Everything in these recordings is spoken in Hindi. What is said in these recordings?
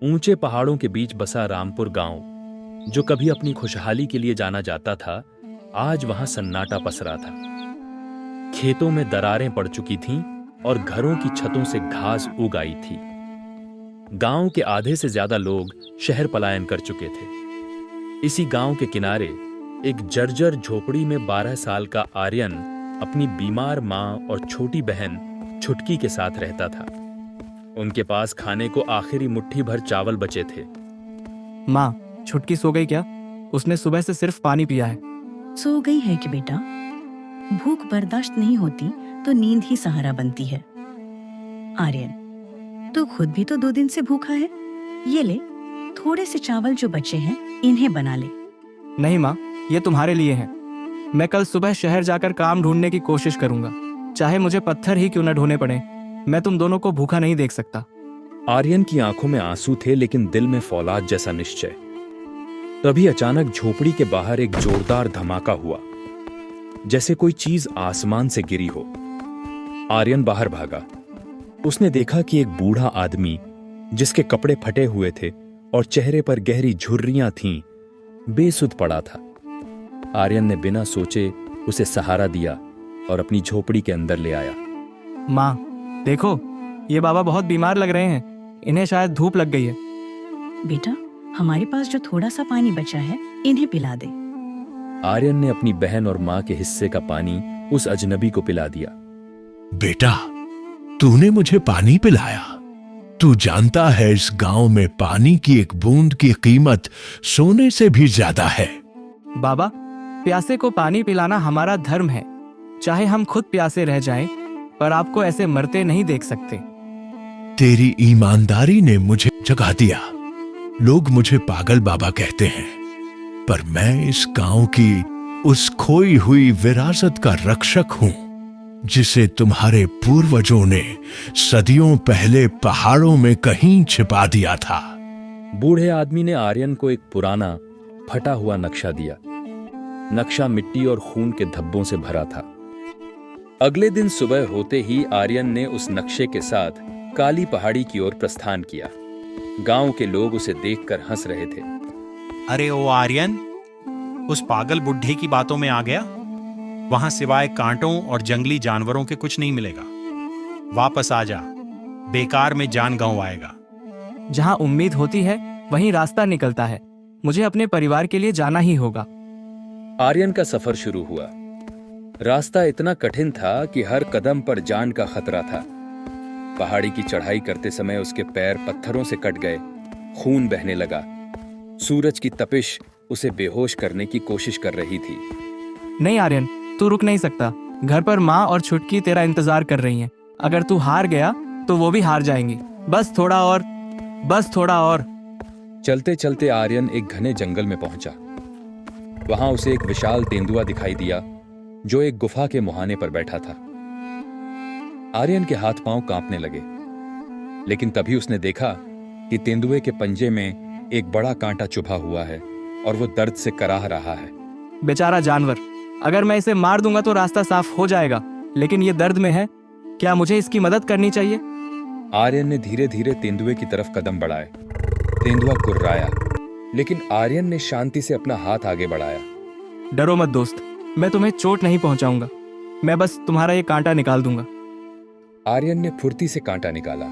ऊंचे पहाड़ों के बीच बसा रामपुर गांव, जो कभी अपनी खुशहाली के लिए जाना जाता था, आज वहां सन्नाटा पसरा था। खेतों में दरारें पड़ चुकी थीं और घरों की छतों से घास उग आई थी। गांव के आधे से ज्यादा लोग शहर पलायन कर चुके थे। इसी गांव के किनारे एक जर्जर झोपड़ी में 12 साल का आर्यन अपनी बीमार मां और छोटी बहन छुटकी के साथ रहता था। उनके पास खाने को आखिरी मुट्ठी भर चावल बचे थे। माँ, छुटकी सो गई क्या? उसने सुबह से सिर्फ पानी पिया है। सो गई है कि बेटा? भूख बर्दाश्त नहीं होती तो नींद ही सहारा बनती है। आर्यन, तू खुद भी तो 2 दिन से भूखा है। ये ले, थोड़े से चावल जो बचे हैं इन्हें बना ले। नहीं माँ, ये तुम्हारे लिए हैं। मैं कल सुबह शहर जाकर काम ढूंढने की कोशिश करूंगा, चाहे मुझे पत्थर ही क्यों न ढूंढने पड़े। मैं तुम दोनों को भूखा नहीं देख सकता। आर्यन की आंखों में आंसू थे, लेकिन दिल में फौलाद जैसा निश्चय। तभी अचानक झोपड़ी के बाहर एक जोरदार धमाका हुआ, जैसे कोई चीज आसमान से गिरी हो। आर्यन बाहर भागा। उसने देखा कि एक बूढ़ा आदमी, जिसके कपड़े फटे हुए थे और चेहरे पर गहरी झुर्रियां थीं, बेसुध पड़ा था। आर्यन ने बिना सोचे उसे सहारा दिया और अपनी झोपड़ी के अंदर ले आया। माँ, देखो, ये बाबा बहुत बीमार लग रहे हैं। इन्हें शायद धूप लग गई है। बेटा, हमारे पास जो थोड़ा सा पानी बचा है इन्हें पिला दे। आर्यन ने अपनी बहन और मां के हिस्से का पानी उस अजनबी को पिला दिया। बेटा, तूने मुझे पानी पिलाया। तू जानता है इस गांव में पानी की एक बूंद की कीमत सोने से भी ज्यादा है। बाबा, प्यासे को पानी पिलाना हमारा धर्म है। चाहे हम खुद प्यासे रह जाएं, पर आपको ऐसे मरते नहीं देख सकते। तेरी ईमानदारी ने मुझे जगा दिया। लोग मुझे पागल बाबा कहते हैं, पर मैं इस गांव की उस खोई हुई विरासत का रक्षक हूं, जिसे तुम्हारे पूर्वजों ने सदियों पहले पहाड़ों में कहीं छिपा दिया था। बूढ़े आदमी ने आर्यन को एक पुराना फटा हुआ नक्शा दिया। नक्शा मिट्टी और खून के धब्बों से भरा था। अगले दिन सुबह होते ही आर्यन ने उस नक्शे के साथ काली पहाड़ी की ओर प्रस्थान किया। गांव के लोग उसे देखकर हंस रहे थे। अरे ओ आर्यन, उस पागल बुढ़े की बातों में आ गया। वहां सिवाय कांटों और जंगली जानवरों के कुछ नहीं मिलेगा। वापस आ जा, बेकार में जान गंवाएगा। जहाँ उम्मीद होती है वहीं रास्ता निकलता है। मुझे अपने परिवार के लिए जाना ही होगा। आर्यन का सफर शुरू हुआ। रास्ता इतना कठिन था कि हर कदम पर जान का खतरा था। पहाड़ी की चढ़ाई करते समय उसके पैर पत्थरों से कट गए। खून बहने लगा। सूरज की तपिश उसे बेहोश करने की कोशिश कर रही थी। नहीं आर्यन, तू रुक नहीं सकता। घर पर माँ और छुटकी तेरा इंतजार कर रही हैं। अगर तू हार गया तो वो भी हार जाएंगी। बस थोड़ा और, बस थोड़ा और। चलते चलते आर्यन एक घने जंगल में पहुंचा। वहां उसे एक विशाल तेंदुआ दिखाई दिया, जो एक गुफा के मुहाने पर बैठा था। आर्यन के हाथ पांव कांपने लगे, लेकिन तभी उसने देखा कि तेंदुए के पंजे में एक बड़ा कांटा चुभा हुआ है और वो दर्द से कराह रहा है। बेचारा जानवर, अगर मैं इसे मार दूंगा तो रास्ता साफ हो जाएगा, लेकिन ये दर्द में है। क्या मुझे इसकी मदद करनी चाहिए? आर्यन ने धीरे धीरे तेंदुए की तरफ कदम बढ़ाए। तेंदुआ गुर्राया, लेकिन आर्यन ने शांति से अपना हाथ आगे बढ़ाया। डरो मत दोस्त, मैं तुम्हें चोट नहीं पहुंचाऊंगा। मैं बस तुम्हारा ये कांटा निकाल दूंगा। आर्यन ने फुर्ती से कांटा निकाला।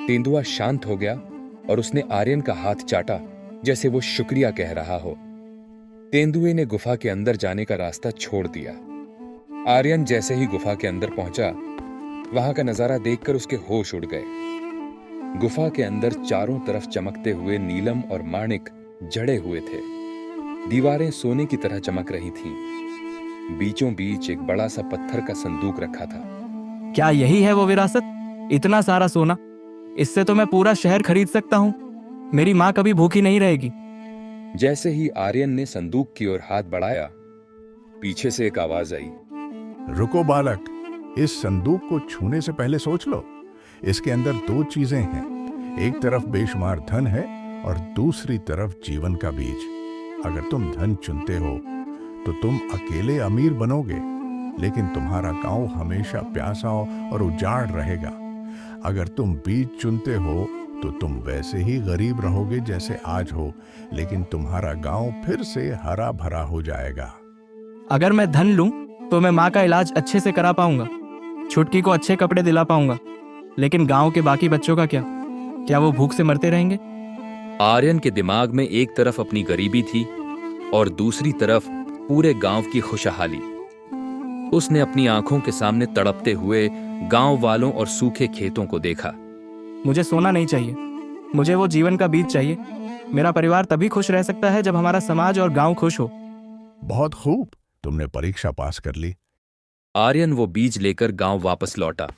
तेंदुआ शांत हो गया और उसने आर्यन का हाथ चाटा, जैसे वो शुक्रिया कह रहा हो। तेंदुए ने गुफा के अंदर जाने का रास्ता छोड़ दिया। आर्यन जैसे ही गुफा के अंदर पहुंचा, वहां का नजारा देखकर उसके होश उड़ गए। गुफा के अंदर चारों तरफ चमकते हुए नीलम और माणिक जड़े हुए थे। दीवारें सोने की तरह चमक रही थीं। बीचों बीच एक बड़ा सा पत्थर का संदूक रखा था। क्या यही है वो विरासत? इतना सारा सोना, इससे तो मैं पूरा शहर खरीद सकता हूँ। मेरी माँ कभी भूखी नहीं रहेगी। जैसे ही आर्यन ने संदूक की ओर हाथ बढ़ाया, पीछे से एक आवाज आई। रुको बालक, इस संदूक को छूने से पहले सोच लो। इसके अंदर 2 चीजें हैं। एक तरफ बेशुमार धन है और दूसरी तरफ जीवन का बीज। अगर तुम धन चुनते हो तो तुम अकेले अमीर बनोगे, लेकिन तुम्हारा गांव हमेशा प्यासा और उजाड़ रहेगा। अगर तुम बीज चुनते हो तो तुम वैसे ही गरीब रहोगे जैसे आज हो, लेकिन तुम्हारा गांव फिर से हरा भरा हो जाएगा। अगर मैं धन लूं तो मैं माँ का इलाज अच्छे से करा पाऊंगा, छुटकी को अच्छे कपड़े दिला पाऊंगा, लेकिन गांव के बाकी बच्चों का क्या वो भूख से मरते रहेंगे? आर्यन के दिमाग में एक तरफ अपनी गरीबी थी और दूसरी तरफ पूरे गांव की खुशहाली। उसने अपनी आंखों के सामने तड़पते हुए गांव वालों और सूखे खेतों को देखा। मुझे सोना नहीं चाहिए, मुझे वो जीवन का बीज चाहिए। मेरा परिवार तभी खुश रह सकता है जब हमारा समाज और गांव खुश हो। बहुत खूब, तुमने परीक्षा पास कर ली। आर्यन वो बीज लेकर गांव वापस लौटा।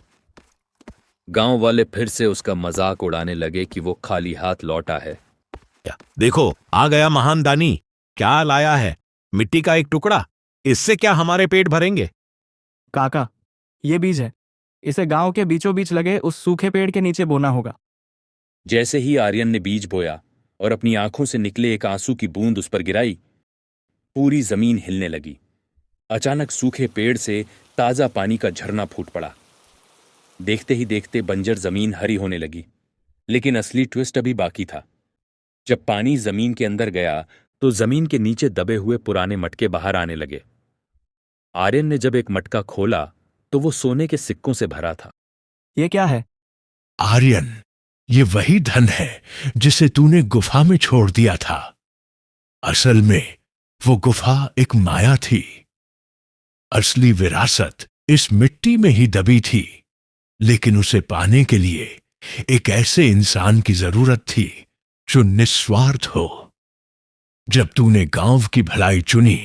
गांव वाले फिर से उसका मजाक उड़ाने लगे कि वो खाली हाथ लौटा है। देखो, आ गया महान दानी। क्या लाया है? मिट्टी का एक टुकड़ा। इससे क्या हमारे पेट भरेंगे? काका, ये बीज है, इसे गांव के बीचों बीच लगे उस सूखे पेड़ के नीचे बोना होगा। जैसे ही आर्यन ने बीज बोया और अपनी आंखों से निकले एक आंसू की बूंद उस पर गिराई, पूरी जमीन हिलने लगी। अचानक सूखे पेड़ से ताजा पानी का झरना फूट पड़ा। देखते ही देखते बंजर जमीन हरी होने लगी। लेकिन असली ट्विस्ट अभी बाकी था। जब पानी जमीन के अंदर गया तो जमीन के नीचे दबे हुए पुराने मटके बाहर आने लगे। आर्यन ने जब एक मटका खोला तो वो सोने के सिक्कों से भरा था। ये क्या है? आर्यन, ये वही धन है जिसे तूने गुफा में छोड़ दिया था। असल में वो गुफा एक माया थी। असली विरासत इस मिट्टी में ही दबी थी, लेकिन उसे पाने के लिए एक ऐसे इंसान की जरूरत थी जो निस्वार्थ हो। जब तूने गांव की भलाई चुनी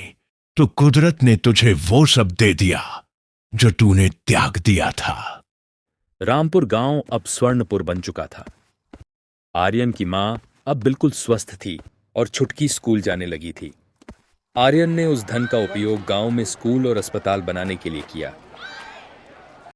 तो कुदरत ने तुझे वो सब दे दिया जो तूने त्याग दिया था। रामपुर गांव अब स्वर्णपुर बन चुका था। आर्यन की मां अब बिल्कुल स्वस्थ थी और छुटकी स्कूल जाने लगी थी। आर्यन ने उस धन का उपयोग गांव में स्कूल और अस्पताल बनाने के लिए किया।